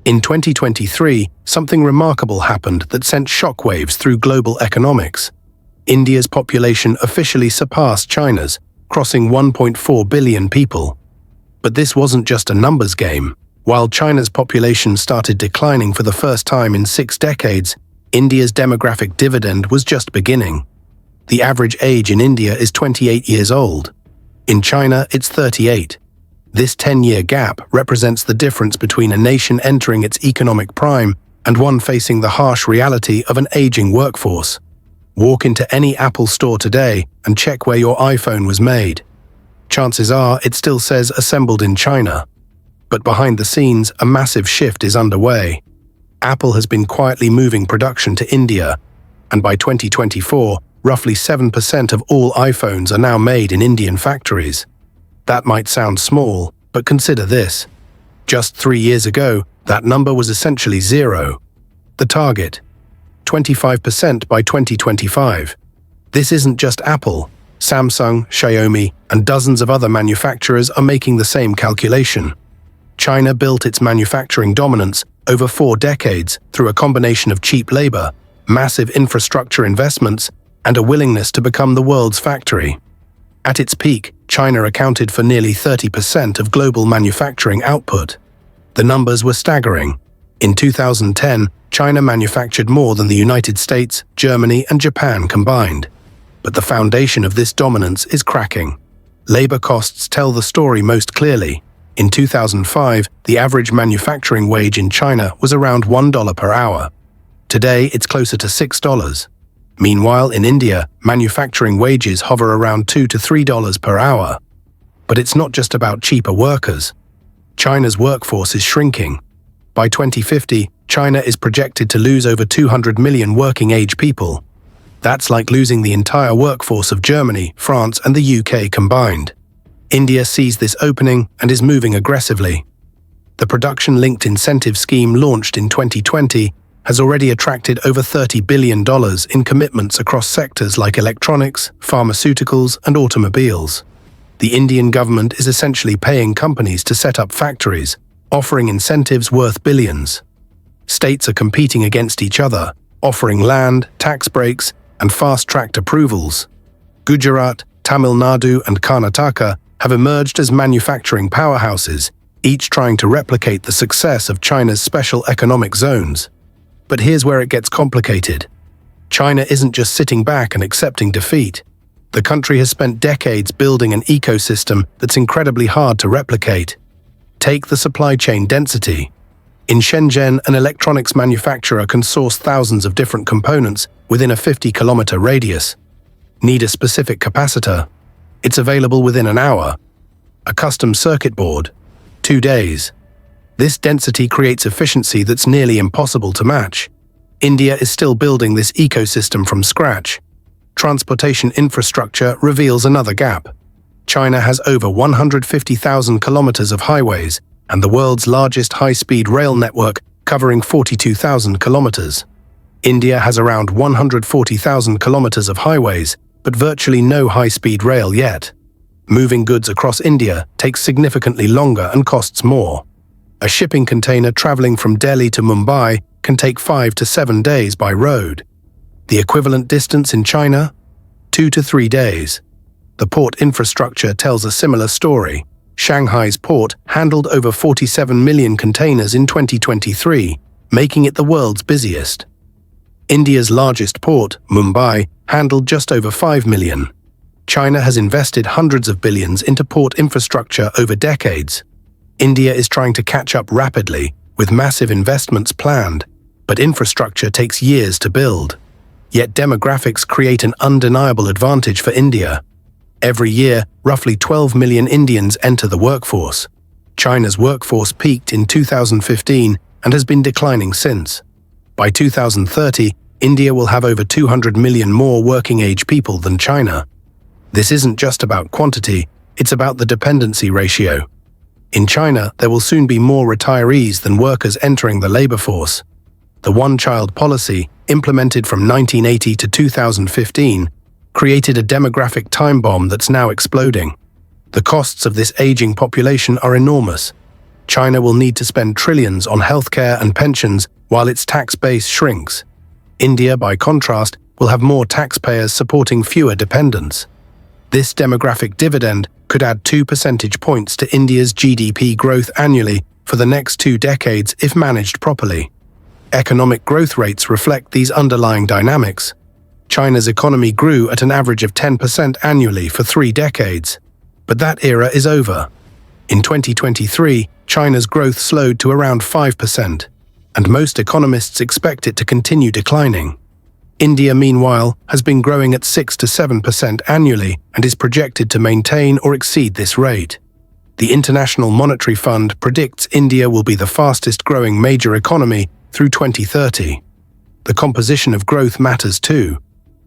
In 2023, something remarkable happened that sent shockwaves through global economics. India's population officially surpassed China's, crossing 1.4 billion people. But this wasn't just a numbers game. While China's population started declining for the first time in 6 decades, India's demographic dividend was just beginning. The average age in India is 28 years old. In China, it's 38. This 10-year gap represents the difference between a nation entering its economic prime and one facing the harsh reality of an aging workforce. Walk into any Apple store today and check where your iPhone was made. Chances are it still says assembled in China. But behind the scenes, a massive shift is underway. Apple has been quietly moving production to India, and by 2024, roughly 7% of all iPhones are now made in Indian factories. That might sound small, but consider this. Just 3 years ago, that number was essentially zero. The target: 25% by 2025. This isn't just Apple. Samsung, Xiaomi, and dozens of other manufacturers are making the same calculation. China built its manufacturing dominance over 4 decades through a combination of cheap labor, massive infrastructure investments, and a willingness to become the world's factory. At its peak, China accounted for nearly 30% of global manufacturing output. The numbers were staggering. In 2010, China manufactured more than the United States, Germany, and Japan combined. But the foundation of this dominance is cracking. Labor costs tell the story most clearly. In 2005, the average manufacturing wage in China was around $1 per hour. Today, it's closer to $6. Meanwhile, in India, manufacturing wages hover around $2 to $3 per hour. But it's not just about cheaper workers. China's workforce is shrinking. By 2050, China is projected to lose over 200 million working-age people. That's like losing the entire workforce of Germany, France, and the UK combined. India sees this opening and is moving aggressively. The production-linked incentive scheme launched in 2020 has already attracted over $30 billion in commitments across sectors like electronics, pharmaceuticals, and automobiles. The Indian government is essentially paying companies to set up factories, offering incentives worth billions. States are competing against each other, offering land, tax breaks, and fast-tracked approvals. Gujarat, Tamil Nadu, and Karnataka have emerged as manufacturing powerhouses, each trying to replicate the success of China's special economic zones. But here's where it gets complicated. China isn't just sitting back and accepting defeat. The country has spent decades building an ecosystem that's incredibly hard to replicate. Take the supply chain density. In Shenzhen, an electronics manufacturer can source thousands of different components within a 50-kilometer radius. Need a specific capacitor? It's available within an hour. A custom circuit board? 2 days. This density creates efficiency that's nearly impossible to match. India is still building this ecosystem from scratch. Transportation infrastructure reveals another gap. China has over 150,000 kilometers of highways and the world's largest high-speed rail network covering 42,000 kilometers. India has around 140,000 kilometers of highways, but virtually no high-speed rail yet. Moving goods across India takes significantly longer and costs more. A shipping container traveling from Delhi to Mumbai can take 5 to 7 days by road. The equivalent distance in China? 2 to 3 days. The port infrastructure tells a similar story. Shanghai's port handled over 47 million containers in 2023, making it the world's busiest. India's largest port, Mumbai, handled just over 5 million. China has invested hundreds of billions into port infrastructure over decades. India is trying to catch up rapidly, with massive investments planned, but infrastructure takes years to build. Yet demographics create an undeniable advantage for India. Every year, roughly 12 million Indians enter the workforce. China's workforce peaked in 2015 and has been declining since. By 2030, India will have over 200 million more working-age people than China. This isn't just about quantity, it's about the dependency ratio. In China, there will soon be more retirees than workers entering the labor force. The one-child policy, implemented from 1980 to 2015, created a demographic time bomb that's now exploding. The costs of this aging population are enormous. China will need to spend trillions on healthcare and pensions while its tax base shrinks. India, by contrast, will have more taxpayers supporting fewer dependents. This demographic dividend could add 2 percentage points to India's GDP growth annually for the next 2 decades if managed properly. Economic growth rates reflect these underlying dynamics. China's economy grew at an average of 10% annually for 3 decades. But that era is over. In 2023, China's growth slowed to around 5%, and most economists expect it to continue declining. India, meanwhile, has been growing at 6 to 7% annually and is projected to maintain or exceed this rate. The International Monetary Fund predicts India will be the fastest-growing major economy through 2030. The composition of growth matters too.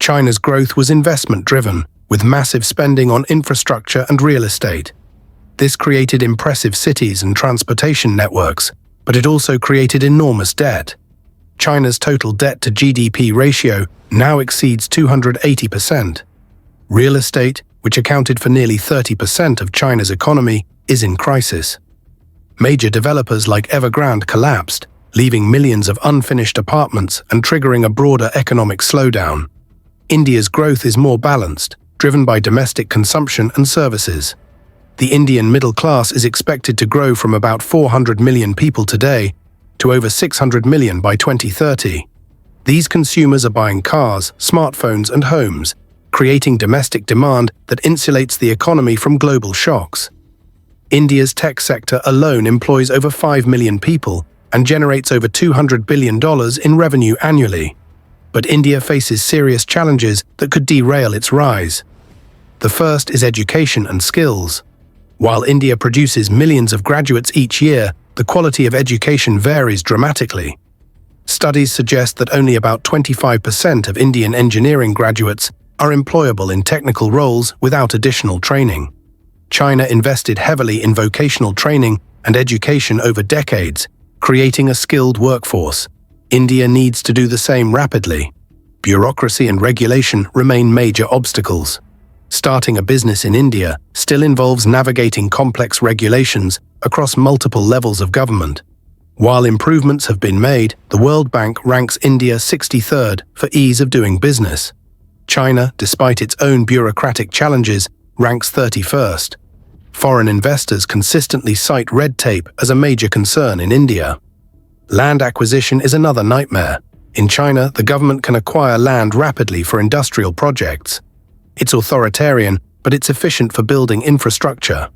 China's growth was investment-driven, with massive spending on infrastructure and real estate. This created impressive cities and transportation networks, but it also created enormous debt. China's total debt-to-GDP ratio now exceeds 280%. Real estate, which accounted for nearly 30% of China's economy, is in crisis. Major developers like Evergrande collapsed, leaving millions of unfinished apartments and triggering a broader economic slowdown. India's growth is more balanced, driven by domestic consumption and services. The Indian middle class is expected to grow from about 400 million people today to over 600 million by 2030. These consumers are buying cars, smartphones, and homes, creating domestic demand that insulates the economy from global shocks. India's tech sector alone employs over 5 million people and generates over $200 billion in revenue annually. But India faces serious challenges that could derail its rise. The first is education and skills. While India produces millions of graduates each year, the quality of education varies dramatically. Studies suggest that only about 25% of Indian engineering graduates are employable in technical roles without additional training. China invested heavily in vocational training and education over decades, creating a skilled workforce. India needs to do the same rapidly. Bureaucracy and regulation remain major obstacles. Starting a business in India still involves navigating complex regulations across multiple levels of government. While improvements have been made, the World Bank ranks India 63rd for ease of doing business. China, despite its own bureaucratic challenges, ranks 31st. Foreign investors consistently cite red tape as a major concern in India. Land acquisition is another nightmare. In China, the government can acquire land rapidly for industrial projects. It's authoritarian, but it's efficient for building infrastructure.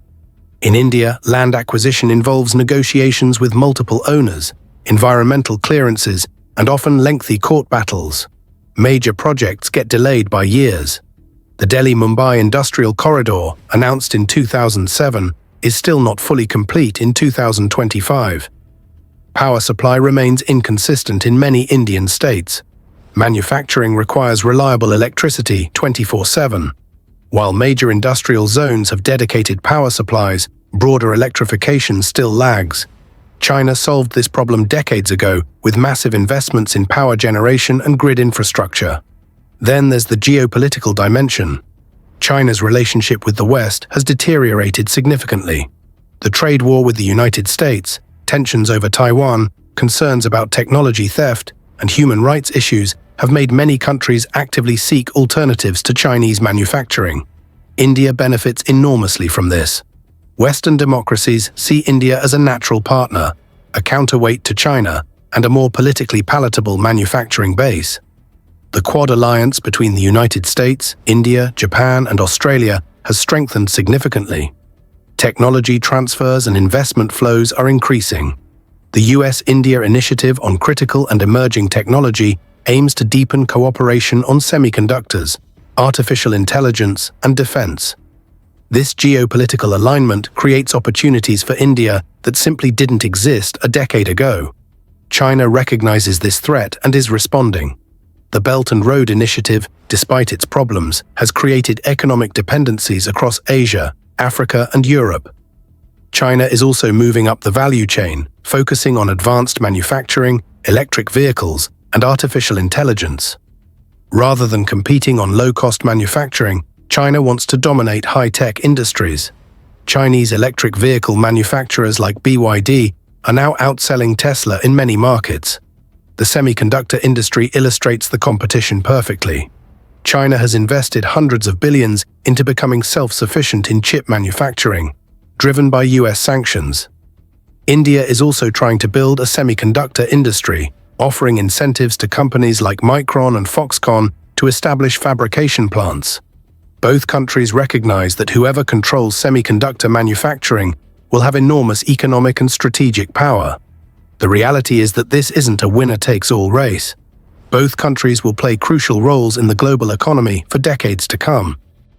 In India, land acquisition involves negotiations with multiple owners, environmental clearances, and often lengthy court battles. Major projects get delayed by years. The Delhi-Mumbai Industrial Corridor, announced in 2007, is still not fully complete in 2025. Power supply remains inconsistent in many Indian states. Manufacturing requires reliable electricity 24/7. While major industrial zones have dedicated power supplies, broader electrification still lags. China solved this problem decades ago with massive investments in power generation and grid infrastructure. Then there's the geopolitical dimension. China's relationship with the West has deteriorated significantly. The trade war with the United States, tensions over Taiwan, concerns about technology theft, and human rights issues have made many countries actively seek alternatives to Chinese manufacturing. India benefits enormously from this. Western democracies see India as a natural partner, a counterweight to China, and a more politically palatable manufacturing base. The Quad alliance between the United States, India, Japan, and Australia has strengthened significantly. Technology transfers and investment flows are increasing. The US-India Initiative on Critical and Emerging Technology aims to deepen cooperation on semiconductors, artificial intelligence, and defense. This geopolitical alignment creates opportunities for India that simply didn't exist a decade ago. China recognizes this threat and is responding. The Belt and Road Initiative, despite its problems, has created economic dependencies across Asia, Africa, and Europe. China is also moving up the value chain, focusing on advanced manufacturing, electric vehicles, and artificial intelligence. Rather than competing on low-cost manufacturing, China wants to dominate high-tech industries. Chinese electric vehicle manufacturers like BYD are now outselling Tesla in many markets. The semiconductor industry illustrates the competition perfectly. China has invested hundreds of billions into becoming self-sufficient in chip manufacturing, driven by US sanctions. India is also trying to build a semiconductor industry, offering incentives to companies like Micron and Foxconn to establish fabrication plants. Both countries recognize that whoever controls semiconductor manufacturing will have enormous economic and strategic power. The reality is that this isn't a winner-takes-all race. Both countries will play crucial roles in the global economy for decades to come.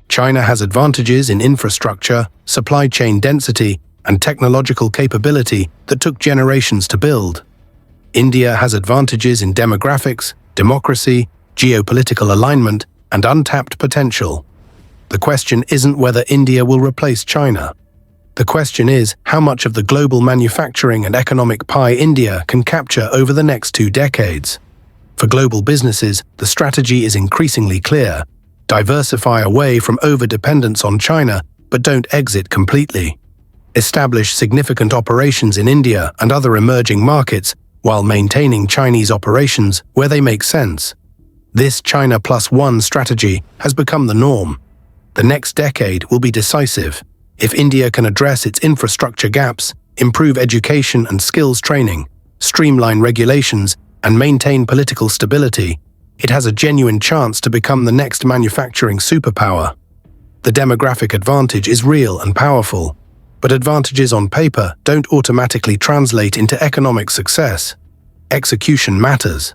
China has advantages in infrastructure, supply chain density, and technological capability that took generations to build. India has advantages in demographics, democracy, geopolitical alignment, and untapped potential. The question isn't whether India will replace China. The question is how much of the global manufacturing and economic pie India can capture over the next 2 decades. For global businesses, the strategy is increasingly clear. Diversify away from over-dependence on China, but don't exit completely. Establish significant operations in India and other emerging markets while maintaining Chinese operations where they make sense. This China Plus One strategy has become the norm. The next decade will be decisive. If India can address its infrastructure gaps, improve education and skills training, streamline regulations, and maintain political stability, it has a genuine chance to become the next manufacturing superpower. The demographic advantage is real and powerful, but advantages on paper don't automatically translate into economic success. Execution matters.